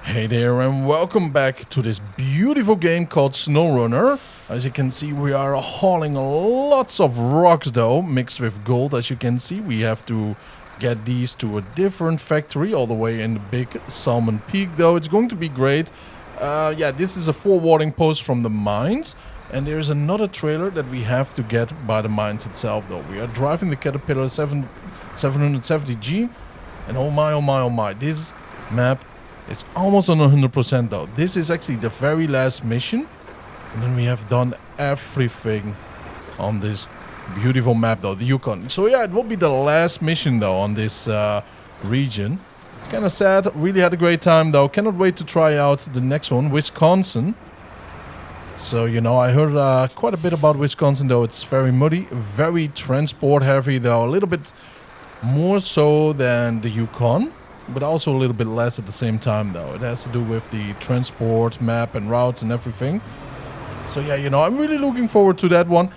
Hey there and welcome back to this beautiful game called SnowRunner. As you can see, we are hauling lots of rocks though, mixed with gold. As you can see, we have to get these to a different factory all the way in the big Salmon Peak though. It's going to be great. Yeah, this is a forwarding post from the mines. And there's another trailer that we have to get by the mines itself though. We are driving the Caterpillar 770G. And oh my, this map is almost on 100% though. This is actually the very last mission. And then we have done everything on this beautiful map though, the Yukon. So yeah, it will be the last mission though on this region. It's kind of sad. Really had a great time though. Cannot wait to try out the next one, Wisconsin. So, you know, I heard quite a bit about Wisconsin though. It's very muddy, very transport heavy though. A little bit more so than the Yukon, but also a little bit less at the same time though. It has to do with the transport map and routes and everything. So yeah, you know, I'm really looking forward to that one.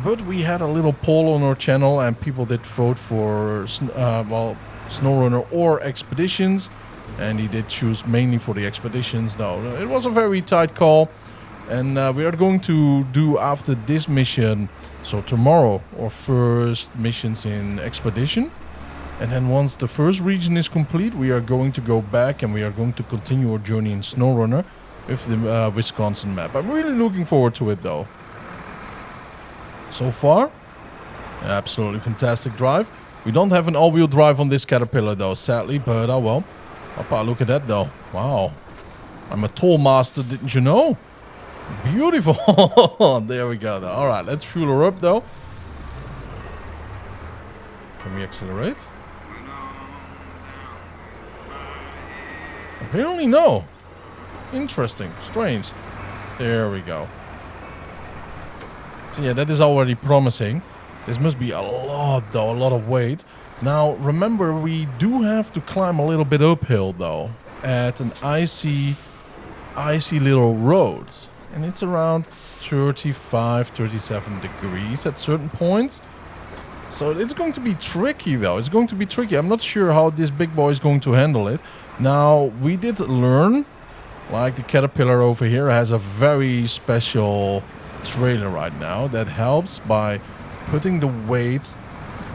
But we had a little poll on our channel and people did vote for SnowRunner or Expeditions. And he did choose mainly for the Expeditions though. It was a very tight call. And we are going to do after this mission, so tomorrow, our first missions in Expedition. And then once the first region is complete, we are going to go back and we are going to continue our journey in SnowRunner with the Wisconsin map. I'm really looking forward to it though. So far, absolutely fantastic drive. We don't have an all-wheel drive on this Caterpillar though, sadly, but oh well. Oppa, look at that though. Wow. I'm a toll master, didn't you know? Beautiful. There we go though. Alright, let's fuel her up though. Can we accelerate? Apparently no. Interesting. Strange. There we go. So yeah, that is already promising. This must be a lot though, a lot of weight. Now remember, we do have to climb a little bit uphill though, at an icy little road. And it's around 35, 37 degrees at certain points. So it's going to be tricky though. It's going to be tricky. I'm not sure how this big boy is going to handle it. Now, we did learn, like the Caterpillar over here has a very special trailer right now that helps by putting the weight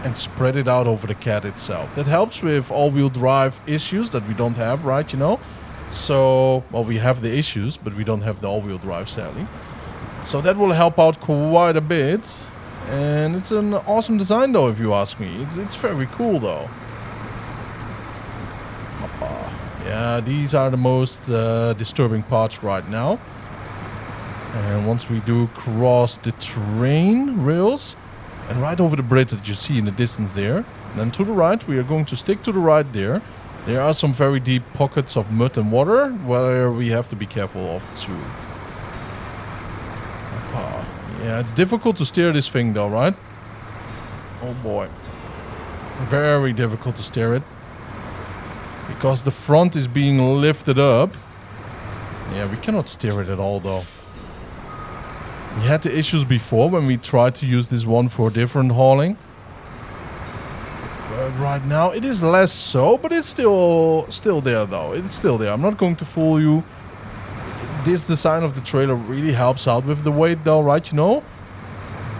and spread it out over the cat itself. That helps with all-wheel drive issues that we don't have, right, you know? So, well, we have the issues, but we don't have the all-wheel drive, sadly. So that will help out quite a bit. And it's an awesome design, though, if you ask me. It's very cool, though. Yeah, these are the most disturbing parts right now. And once we do cross the train rails, and right over the bridge that you see in the distance there, and then to the right, we are going to stick to the right there. There are some very deep pockets of mud and water where we have to be careful of too. Yeah, it's difficult to steer this thing though, right? Oh boy. Very difficult to steer it. Because the front is being lifted up. Yeah, we cannot steer it at all though. We had the issues before when we tried to use this one for different hauling. Right now it is less so, but it's still there though. It's still there. I'm not going to fool you. This design of the trailer really helps out with the weight though, right, you know?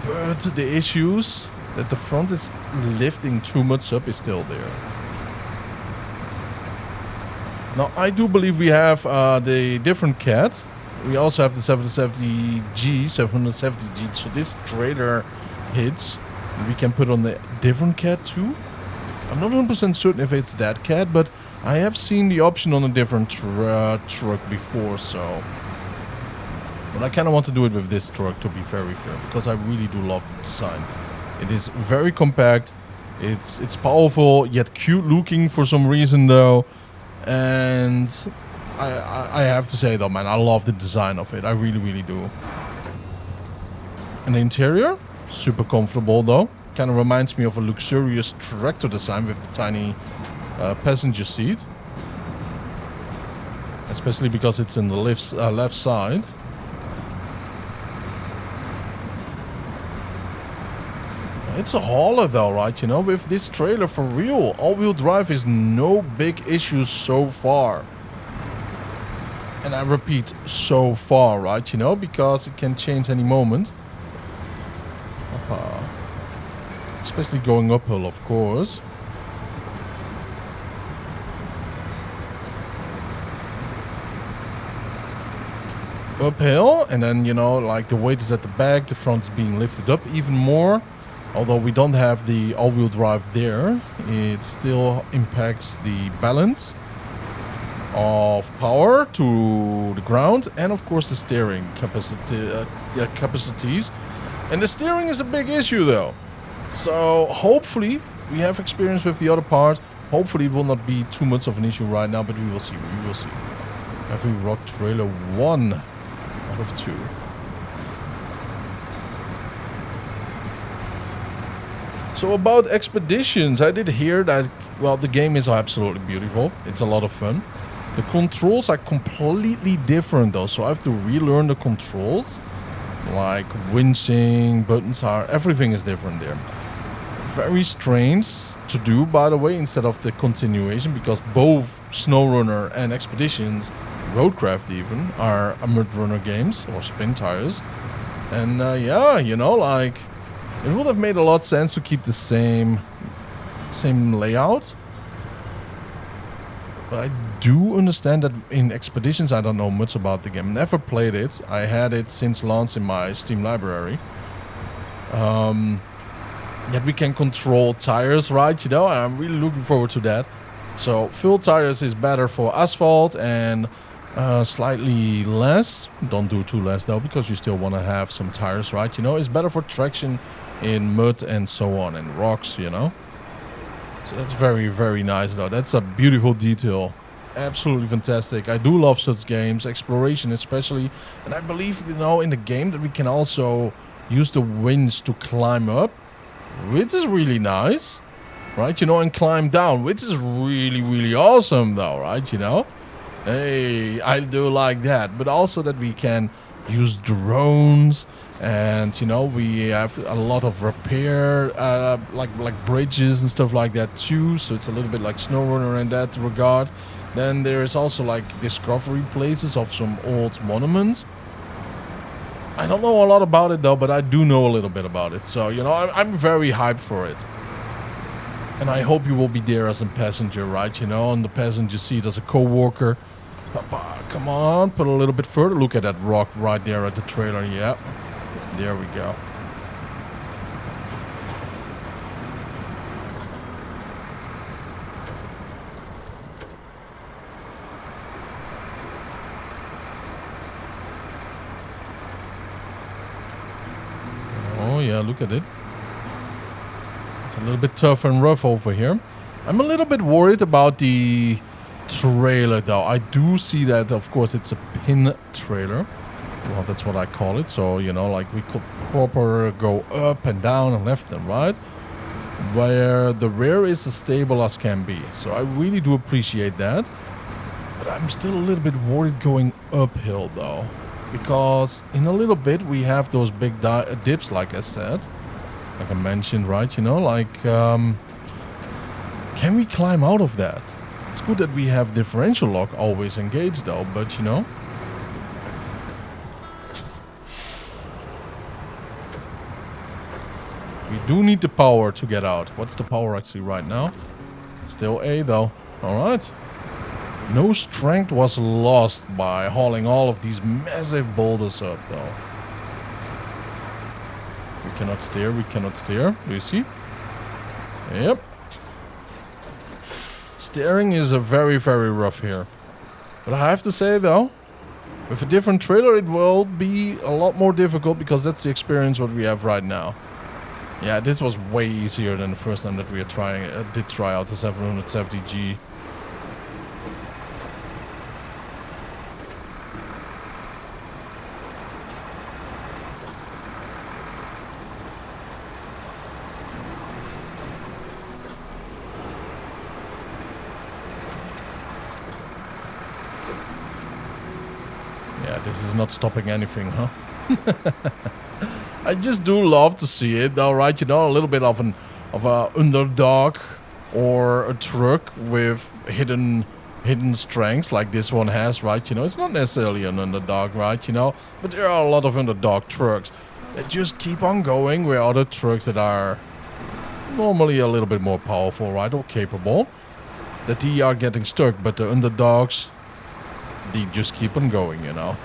But the issues that the front is lifting too much up is still there. Now I do believe we have the different cat. We also have the 770G, so this trailer hits. We can put on the different cat too. I'm not 100% certain if it's that cat, but I have seen the option on a different truck before, so... But I kind of want to do it with this truck, to be very fair, because I really do love the design. It is very compact, it's powerful, yet cute looking for some reason though. And I have to say though, man, I love the design of it. I really, really do. And the interior, super comfortable though. Kind of reminds me of a luxurious tractor design with the tiny passenger seat, especially because it's in the left side. It's a hauler though, right? You know, with this trailer for real, all-wheel drive is no big issue so far. And I repeat, so far, right? You know, because it can change any moment. Especially going uphill, of course. Uphill, and then, you know, like the weight is at the back, the front is being lifted up even more. Although we don't have the all-wheel drive there, it still impacts the balance of power to the ground, and of course the steering capacities. And the steering is a big issue though. So hopefully we have experience with the other part. Hopefully it will not be too much of an issue right now, but we will see. We will see. Heavy rock trailer 1 out of 2. So about expeditions, I did hear that, well, the game is absolutely beautiful. It's a lot of fun. The controls are completely different though, so I have to relearn the controls. Like winching, buttons everything is different there. Very strange to do, by the way, instead of the continuation, because both SnowRunner and Expeditions, Roadcraft even, are mud runner games, or spin tires. And yeah, you know, like, it would have made a lot of sense to keep the same layout. But I do understand that in Expeditions, I don't know much about the game. Never played it. I had it since launch in my Steam library. That we can control tires, right? You know, I'm really looking forward to that. So full tires is better for asphalt and slightly less. Don't do too less though, because you still want to have some tires, right? You know, it's better for traction in mud and so on, and rocks, you know. So that's very, very nice though. That's a beautiful detail. Absolutely fantastic. I do love such games, exploration especially. And I believe, you know, in the game that we can also use the winch to climb up, which is really nice, right? You know, and climb down, which is really, really awesome though, right? You know, hey, I do like that. But also that we can use drones, and you know, we have a lot of repair, like bridges and stuff like that too. So it's a little bit like SnowRunner in that regard. Then there is also like discovery places of some old monuments. I don't know a lot about it though, but I do know a little bit about it. So, you know, I'm very hyped for it. And I hope you will be there as a passenger, right? You know, on the passenger seat as a co-worker. Come on, put a little bit further. Look at that rock right there at the trailer. Yeah, there we go. Oh yeah, look at it. It's a little bit tough and rough over here. I'm a little bit worried about the trailer though. I do see that, of course, it's a pin trailer. Well, that's what I call it. So, you know, like we could proper go up and down and left and right, where the rear is as stable as can be. So I really do appreciate that. But I'm still a little bit worried going uphill though, because in a little bit we have those big dips, like I said, like I mentioned, right? You know, like, can we climb out of that? It's good that we have differential lock always engaged though, but you know. We do need the power to get out. What's the power actually right now? Still A though. Alright. No strength was lost by hauling all of these massive boulders up though. We cannot steer, we cannot steer. Do you see? Yep. Steering is a very, very rough here. But I have to say though, with a different trailer it will be a lot more difficult, because that's the experience what we have right now. Yeah, this was way easier than the first time that we did try out the 770G. Yeah, this is not stopping anything, huh? I just do love to see it though, right? You know, a little bit of a underdog or a truck with hidden hidden strengths like this one has, right? You know, it's not necessarily an underdog, right? You know, but there are a lot of underdog trucks that just keep on going, where other trucks that are normally a little bit more powerful, right, or capable, that they are getting stuck. But the underdogs, they just keep on going, you know.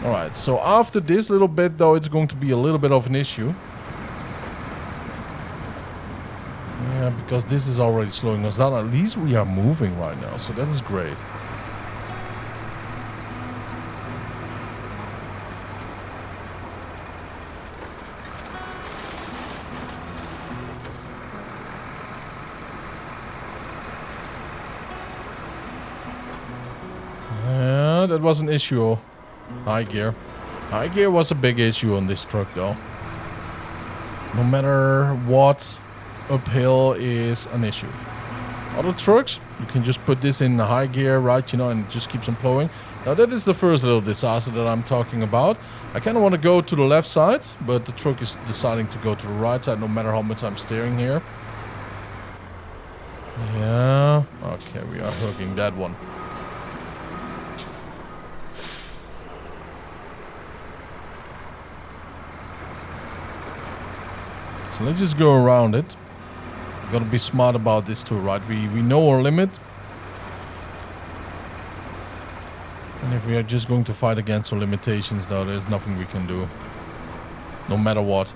Alright, so after this little bit, though, it's going to be a little bit of an issue. Yeah, because this is already slowing us down. At least we are moving right now, so that is great. Yeah, that was an issue. High gear. High gear was a big issue on this truck, though. No matter what, uphill is an issue. Other trucks, you can just put this in high gear, right, you know, and it just keeps on flowing. Now, that is the first little disaster that I'm talking about. I kind of want to go to the left side, but the truck is deciding to go to the right side, no matter how much I'm steering here. Yeah, okay, we are hooking that one. So let's just go around it. Gotta be smart about this too, right? We know our limit. And if we are just going to fight against our limitations, though, there's nothing we can do. No matter what.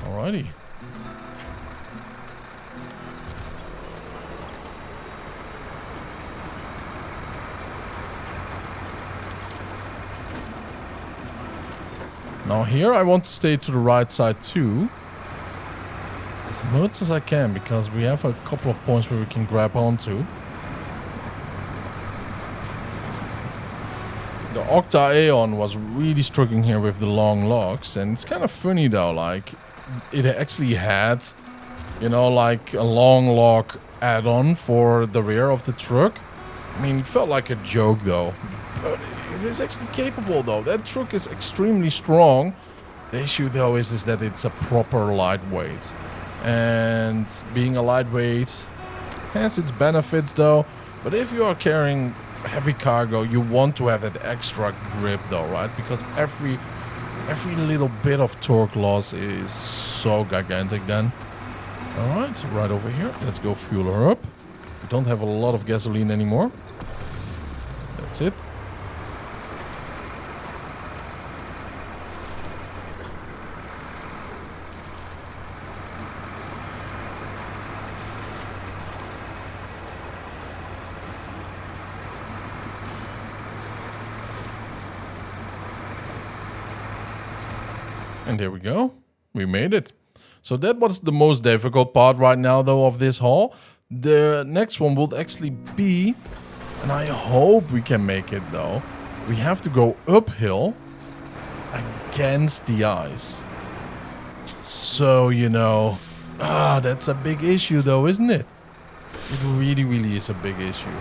Alrighty. Now here I want to stay to the right side too. As much as I can, because we have a couple of points where we can grab onto. The Octa Aeon was really struggling here with the long logs. And it's kind of funny though, like it actually had, you know, like a long log add-on for the rear of the truck. I mean, it felt like a joke though. But it is actually capable though. That truck is extremely strong. The issue though is that it's a proper lightweight. And being a lightweight has its benefits though. But if you are carrying heavy cargo, you want to have that extra grip though, right? Because every little bit of torque loss is so gigantic then. Alright, right over here. Let's go fuel her up. We don't have a lot of gasoline anymore. That's it. And there we go. We made it. So that was the most difficult part right now though of this haul. The next one will actually be, and I hope we can make it though, we have to go uphill against the ice. So, you know, that's a big issue though, isn't it? It really, really is a big issue.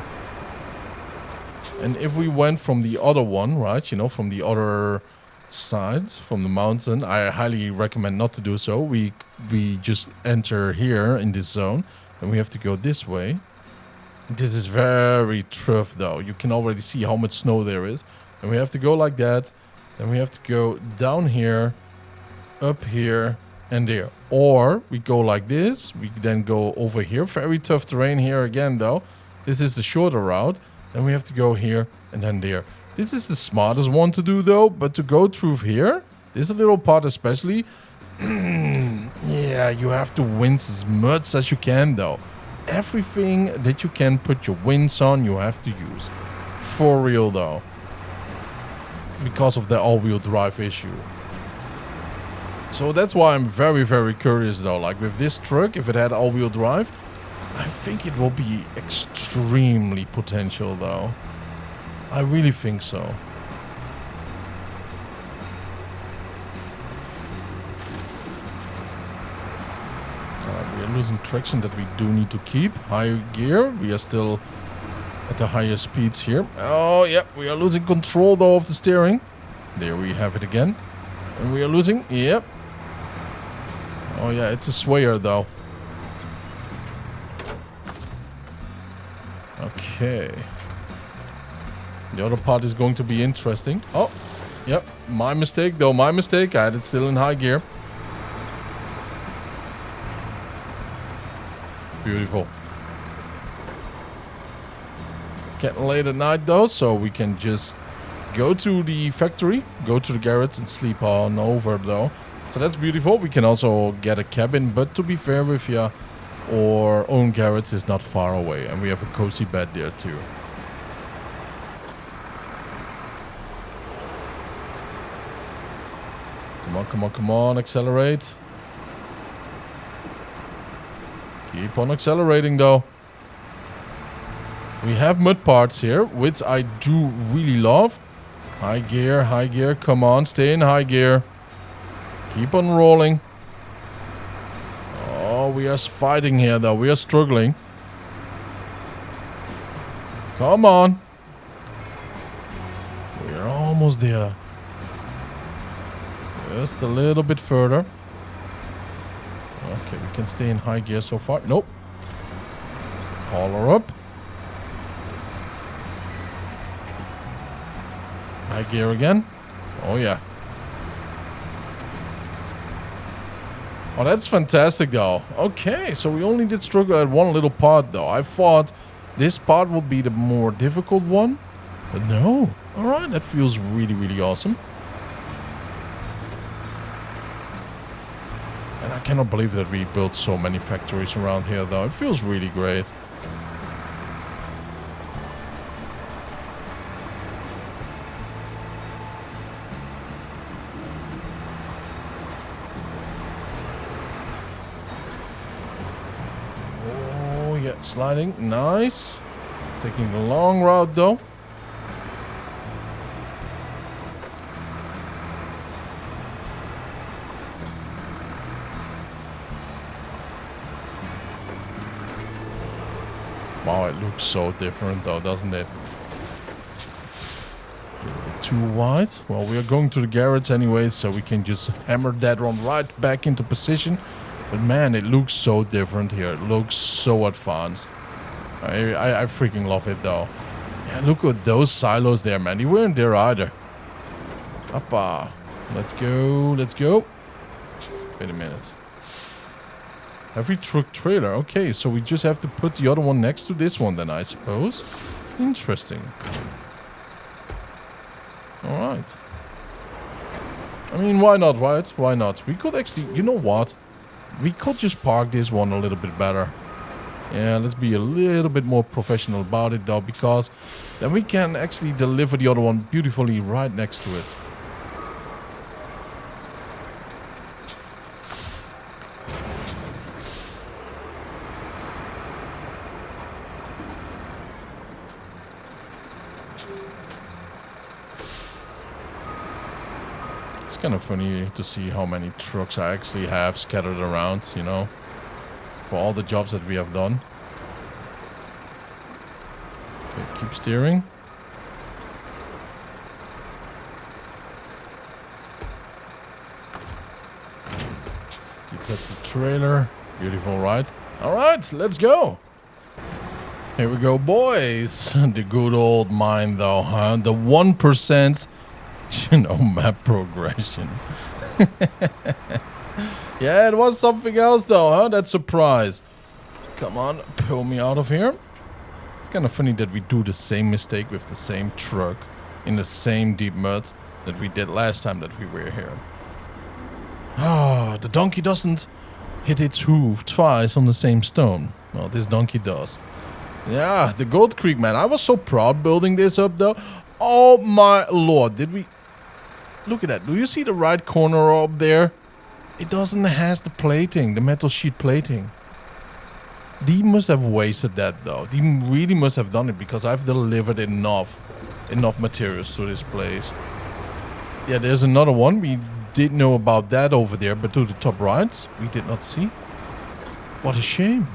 And if we went from the other one, right, you know, from the other sides, from the mountain, I highly recommend not to do so. We just enter here in this zone, and we have to go this way. This is very tough though. You can already see how much snow there is. And we have to go like that. Then we have to go down here, up here, and there. Or we go like this. We then go over here. Very tough terrain here again though. This is the shorter route. Then we have to go here and then there. This is the smartest one to do though, but to go through here, this little part especially, yeah, you have to winch as much as you can though. Everything that you can put your winch on, you have to use. For real though. Because of the all-wheel drive issue. So that's why I'm very, very curious though. Like with this truck, if it had all-wheel drive, I think it will be extremely potential though. I really think so. We are losing traction that we do need to keep. High gear. We are still at the higher speeds here. Oh, yeah. We are losing control though of the steering. There we have it again. And we are losing. Yep. Oh yeah, it's a swayer though. Okay. The other part is going to be interesting. Oh, yep. My mistake though. My mistake. I had it still in high gear. Beautiful. It's getting late at night though, so we can just go to the factory, go to the garage and sleep on over though. So that's beautiful. We can also get a cabin, but to be fair with you, our own garage is not far away and we have a cozy bed there too. Come on, come on, come on, accelerate. Keep on accelerating though. We have mud parts here, which I do really love. High gear, come on, stay in high gear. Keep on rolling. Oh, we are fighting here though, we are struggling. Come on. We are almost there. Just a little bit further. Okay, we can stay in high gear so far. Nope. Haul her up. High gear again. Oh yeah. Oh, that's fantastic though. Okay, so we only did struggle at one little part though. I thought this part would be the more difficult one. But no. Alright, that feels really, really awesome. And I cannot believe that we built so many factories around here though. It feels really great. Oh yeah, sliding. Nice. Taking the long route though. Wow, it looks so different though, doesn't it? A little bit too wide. Well, we are going to the garage anyway, so we can just hammer that one right back into position. But man, it looks so different here. It looks so advanced. I freaking love it though. Yeah, look at those silos there, man. They weren't there either. Appa. Let's go, let's go. Wait a minute. Every truck trailer. Okay, so we just have to put the other one next to this one then, I suppose. Interesting. Alright. I mean, why not, right? Why not? We could actually... You know what? We could just park this one a little bit better. Yeah, let's be a little bit more professional about it though, because then we can actually deliver the other one beautifully right next to it. It's kind of funny to see how many trucks I actually have scattered around, you know, for all the jobs that we have done. Okay, keep steering. Detach the trailer. Beautiful, right? All right, let's go. Here we go, boys. The good old mine, though, huh? The 1%. You know, map progression. Yeah, it was something else though, huh? That surprise. Come on, pull me out of here. It's kind of funny that we do the same mistake with the same truck in the same deep mud that we did last time that we were here. Ah, the donkey doesn't hit its hoof twice on the same stone. Well, this donkey does. Yeah, the Gold Creek, man. I was so proud building this up though. Oh my lord, did we... Look at that. Do you see the right corner up there? It doesn't have the plating, the metal sheet plating. They must have wasted that though. They really must have done it because I've delivered enough materials to this place. Yeah, there's another one. We did know about that over there, but to the top right, we did not see. What a shame.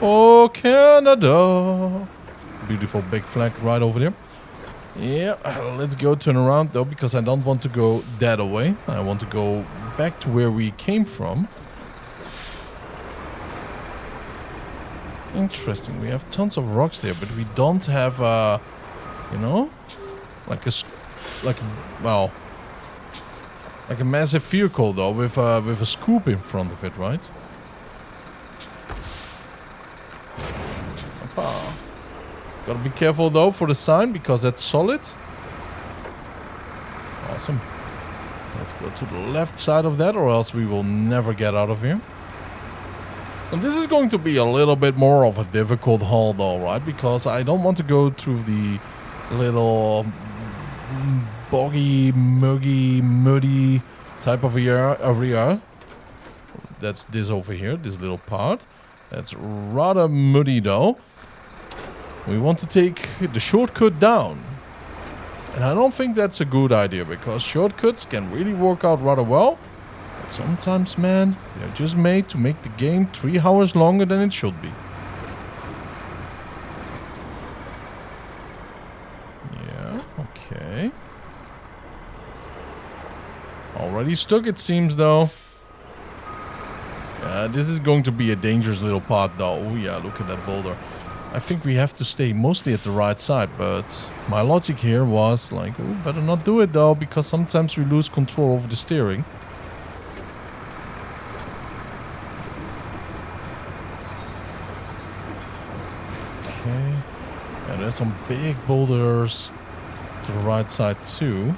Oh, Canada. Beautiful big flag right over there. Yeah, let's go turn around though, because I don't want to go that way. I want to go back to where we came from. Interesting. We have tons of rocks there, but we don't have, you know, like a massive vehicle though, with a scoop in front of it, right? Opa. Gotta be careful though for the sign because that's solid. Awesome. Let's go to the left side of that, or else we will never get out of here. And this is going to be a little bit more of a difficult haul though, right? Because I don't want to go through the little boggy, muddy type of area. That's this over here, this little part. That's rather muddy though. We want to take the shortcut down. And I don't think that's a good idea, because shortcuts can really work out rather well. But sometimes, man, they're just made to make the game 3 hours longer than it should be. Yeah, okay. Already stuck, it seems, though. This is going to be a dangerous little part, though. Oh, yeah, look at that boulder. I think we have to stay mostly at the right side, but my logic here was like, oh, better not do it, though, because sometimes we lose control over the steering. Okay. Yeah, there's some big boulders to the right side, too.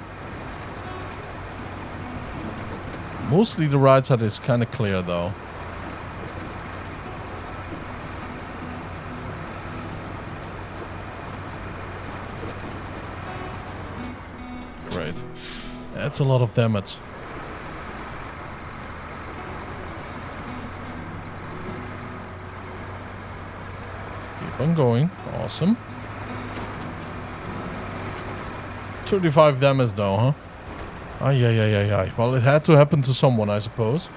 Mostly the right side is kind of clear, though. Great. That's a lot of damage. Keep on going. Awesome. 35 damage though, huh? Ay. Well, it had to happen to someone, I suppose.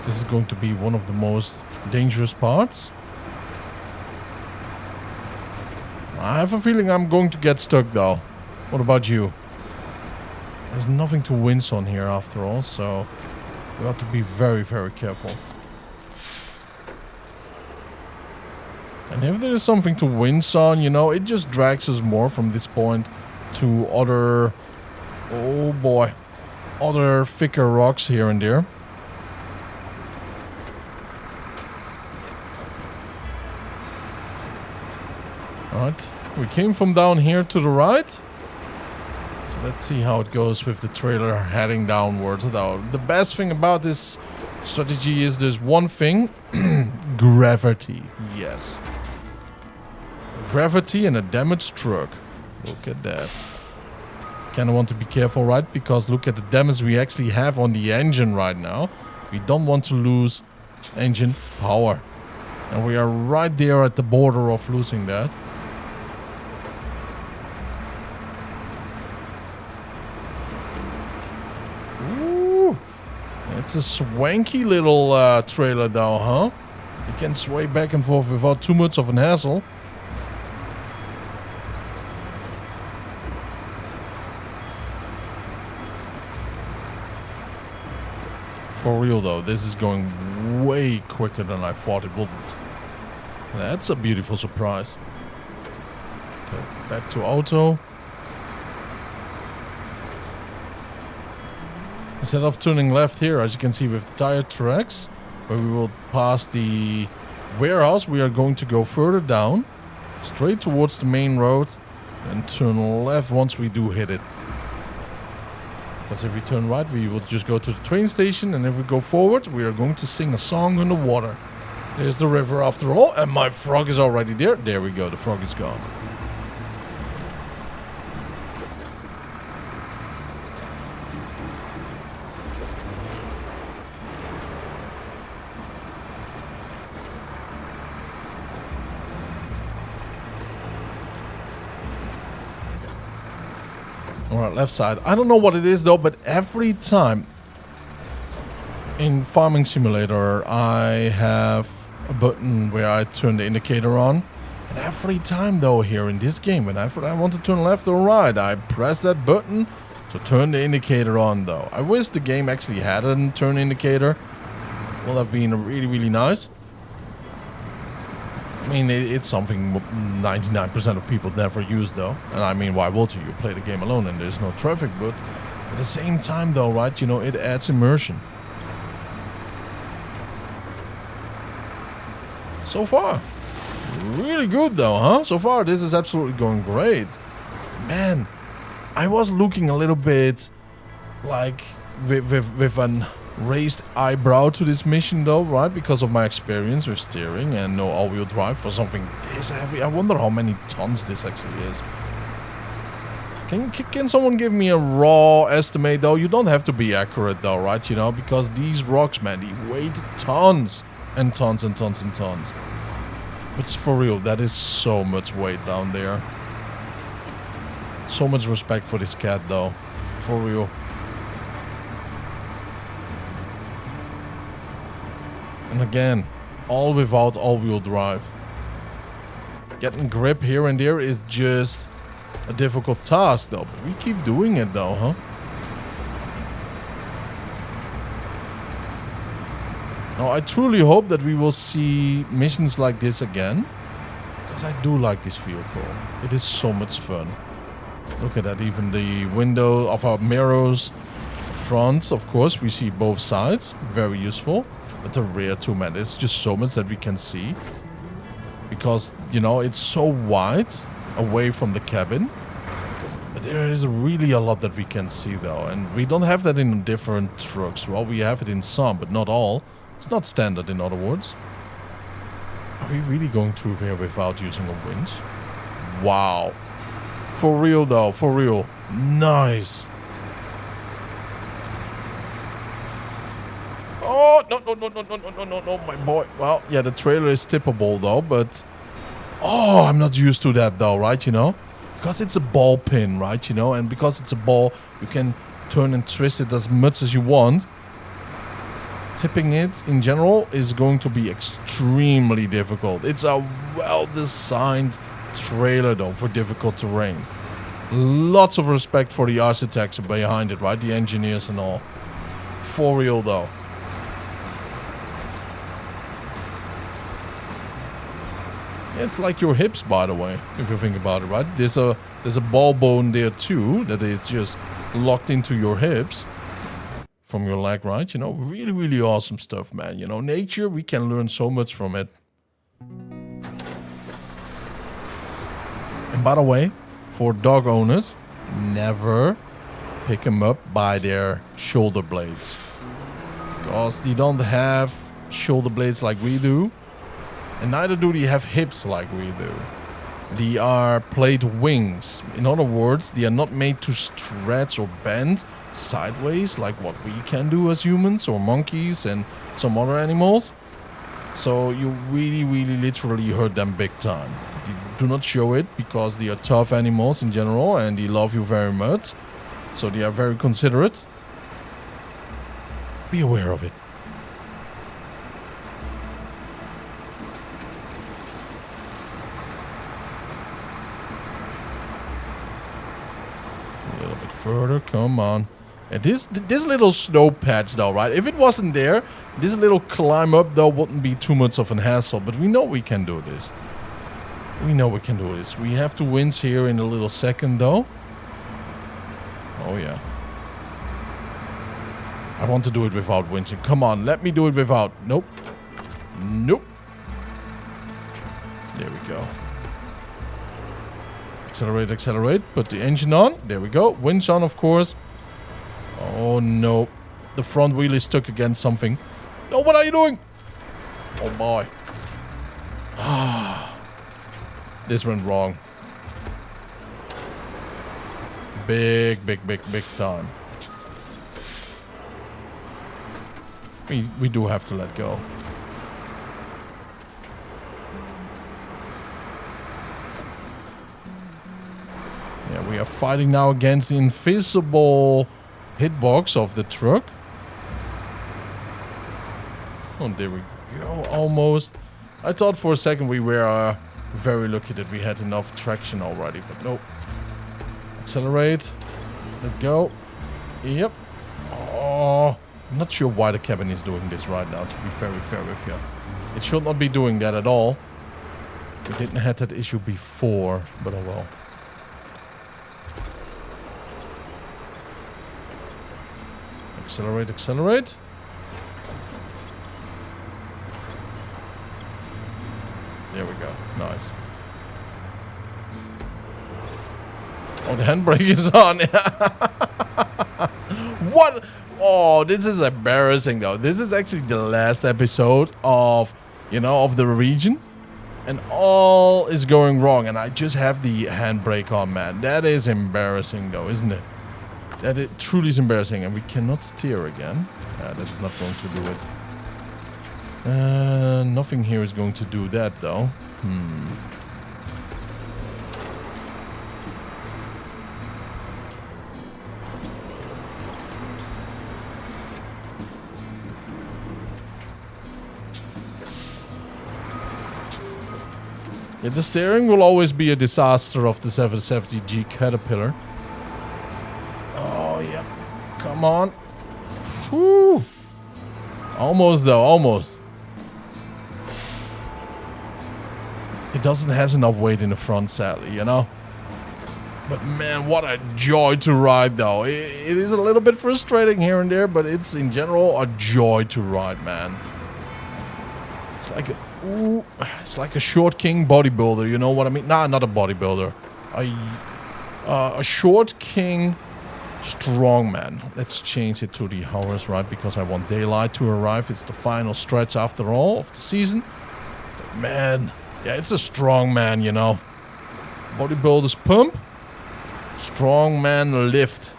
This is going to be one of the most dangerous parts. I have a feeling I'm going to get stuck though. What about you? There's nothing to wince on here after all, so we have to be very, very careful. And if there is something to wince on, you know, it just drags us more from this point to other, oh boy, other thicker rocks here and there. Alright, we came from down here to the right. So let's see how it goes with the trailer heading downwards. Though the best thing about this strategy is there's one thing. Gravity, yes. Gravity and a damaged truck. Look at that. Kind of want to be careful, right? Because look at the damage we actually have on the engine right now. We don't want to lose engine power. And we are right there at the border of losing that. Ooh. It's a swanky little trailer though, huh? You can sway back and forth without too much of an hassle. For real though, this is going way quicker than I thought it would. That's a beautiful surprise. Okay, back to auto. Instead of turning left here, as you can see with the tire tracks, where we will pass the warehouse, we are going to go further down, straight towards the main road, and turn left once we do hit it. Because if we turn right, we will just go to the train station, and if we go forward, we are going to sing a song underwater. There's the river after all, and my frog is already there. There we go, the frog is gone. Alright, left side. I don't know what it is though, but every time in Farming Simulator I have a button where I turn the indicator on. And every time though here in this game, when I want to turn left or right, I press that button to turn the indicator on though. I wish the game actually had a turn indicator. will have been really, really nice. I mean, it's something 99% of people never use, though. And I mean, why would you? You play the game alone and there's no traffic, but at the same time, though, right, you know, it adds immersion. So far, really good, though, huh? So far, this is absolutely going great. Man, I was looking a little bit like with an raised eyebrow to this mission, though, right? Because of my experience with steering and no all-wheel drive for something this heavy. I wonder how many tons this actually is. Can someone give me a raw estimate, though? You don't have to be accurate, though, right? You know, because these rocks, man, they weigh tons and tons and tons and tons. But for real, that is so much weight down there. So much respect for this cat, though. For real. And again, all without all-wheel drive. Getting grip here and there is just a difficult task, though. But we keep doing it, though, huh? Now, I truly hope that we will see missions like this again. Because I do like this vehicle. It is so much fun. Look at that, even the window of our mirrors. Front, of course, we see both sides. Very useful. But the rear too, man. There's just so much that we can see. Because, you know, it's so wide away from the cabin. But there is really a lot that we can see, though. And we don't have that in different trucks. Well, we have it in some, but not all. It's not standard, in other words. Are we really going through here without using a winch? Wow. For real, though. For real. Nice. Oh, no, my boy. Well, yeah, the trailer is tippable, though, but... Oh, I'm not used to that, though, right, you know? Because it's a ball pin, right, you know? And because it's a ball, you can turn and twist it as much as you want. Tipping it, in general, is going to be extremely difficult. It's a well-designed trailer, though, for difficult terrain. Lots of respect for the architects behind it, right? The engineers and all. For real, though. It's like your hips, by the way, if you think about it, right? There's a ball bone there too that is just locked into your hips from your leg, right? You know, really, really awesome stuff, man. You know, nature, we can learn so much from it. And by the way, for dog owners, never pick them up by their shoulder blades. Because they don't have shoulder blades like we do. And neither do they have hips like we do. They are plate wings. In other words, they are not made to stretch or bend sideways like what we can do as humans or monkeys and some other animals. So you really, really literally hurt them big time. They do not show it because they are tough animals in general and they love you very much. So they are very considerate. Be aware of it. Further, come on. And this little snow patch, though, right? If it wasn't there, this little climb up, though, wouldn't be too much of an hassle. But we know we can do this. We know we can do this. We have to winch here in a little second, though. Oh, yeah. I want to do it without winching. Come on, let me do it without. Nope. Nope. There we go. Accelerate, accelerate. Put the engine on. There we go. Winch on, of course. Oh, no. The front wheel is stuck against something. No, what are you doing? Oh, boy. This went wrong. Big, big, big, big time. We do have to let go. Yeah, we are fighting now against the invisible hitbox of the truck. Oh, there we go, almost. I thought for a second we were very lucky that we had enough traction already, but nope. Accelerate. Let go. Yep. Oh, I'm not sure why the cabin is doing this right now, to be very fair with you. It should not be doing that at all. We didn't have that issue before, but oh well. Accelerate, accelerate. There we go. Nice. Oh, the handbrake is on. What? Oh, this is embarrassing though. This is actually the last episode of, you know, of the region. And all is going wrong. And I just have the handbrake on, man. That is embarrassing though, isn't it? That it truly is embarrassing. And we cannot steer again. That is not going to do it. Nothing here is going to do that though. Yeah, the steering will always be a disaster of the 770G Caterpillar. Oh, yep. Come on. Whew. Almost, though. Almost. It doesn't have enough weight in the front, sadly, you know? But, man, what a joy to ride, though. It is a little bit frustrating here and there, but it's, in general, a joy to ride, man. It's like a... Ooh, it's like a short king bodybuilder, you know what I mean? Nah, not a bodybuilder. A short king strongman. Let's change it to the hours, right? Because I want daylight to arrive. It's the final stretch after all of the season. But man, yeah, it's a strongman, you know. Bodybuilder's pump. Strongman lift.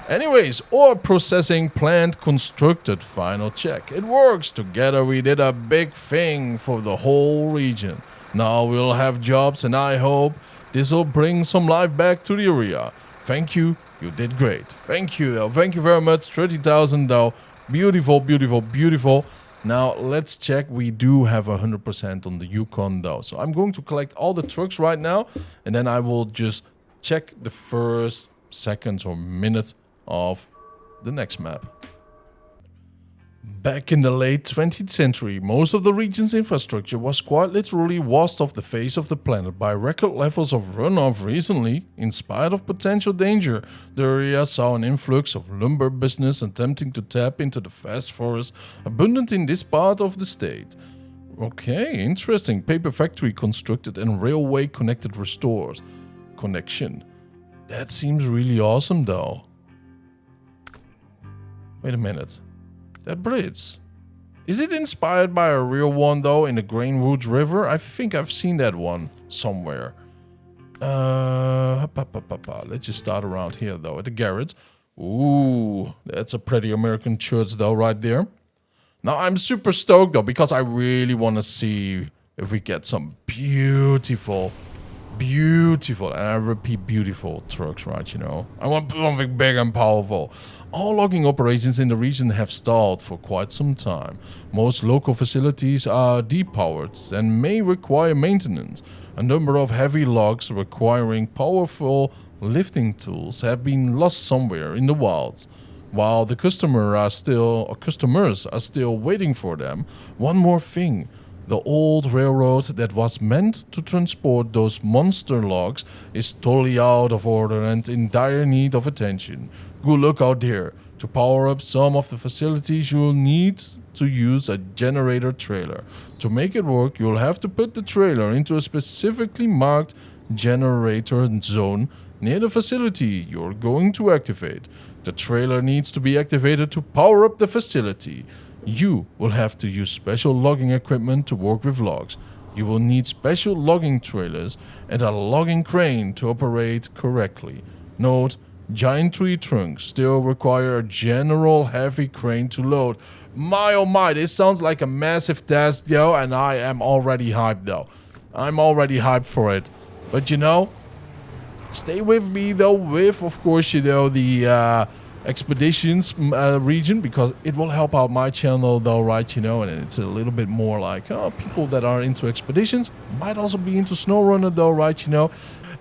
Anyways, ore processing plant constructed. Final check. It works. Together we did a big thing for the whole region. Now we'll have jobs and I hope this will bring some life back to the area. Thank you. You did great. Thank you though. Thank you very much. 30,000 though. Beautiful, beautiful, beautiful. Now let's check. We do have 100% on the Yukon though. So I'm going to collect all the trucks right now. And then I will just check the first seconds or minutes of the next map. Back in the late 20th century, most of the region's infrastructure was quite literally washed off the face of the planet by record levels of runoff. Recently, in spite of potential danger, the area saw an influx of lumber business attempting to tap into the vast forest abundant in this part of the state. Okay, interesting. Paper factory constructed and railway connected restores. Connection. That seems really awesome though. Wait a minute. That bridge. Is it inspired by a real one though in the Grainwoods River? I think I've seen that one somewhere. Let's just start around here though at the garage. Ooh, that's a pretty American church though right there. Now I'm super stoked though because I really want to see if we get some beautiful beautiful, and I repeat, beautiful trucks, right? You know, I want something big and powerful. All logging operations in the region have stalled for quite some time. Most local facilities are depowered and may require maintenance. A number of heavy logs requiring powerful lifting tools have been lost somewhere in the wilds. While the customers are still waiting for them, one more thing. The old railroad that was meant to transport those monster logs is totally out of order and in dire need of attention. Good luck out there. To power up some of the facilities, you'll need to use a generator trailer. To make it work, you'll have to put the trailer into a specifically marked generator zone near the facility you're going to activate. The trailer needs to be activated to power up the facility. You will have to use special logging equipment to work with logs. You will need special logging trailers and a logging crane to operate correctly. Note, giant tree trunks still require a general heavy crane to load. My oh my, this sounds like a massive task though, and I am already hyped though. I'm already hyped for it. But you know, stay with me though with, of course, you know, the expeditions region, because it will help out my channel though, right? You know, and it's a little bit more like people that are into expeditions might also be into SnowRunner though, right? You know.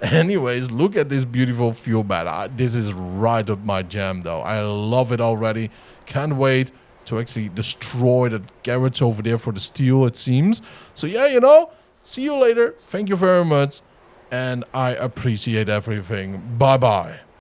Anyways, look at this beautiful fuel bed. This is right up my jam though. I love it already. Can't wait to actually destroy the garage over there for the steel, it seems. So yeah, you know, see you later. Thank you very much, and I appreciate everything. Bye bye.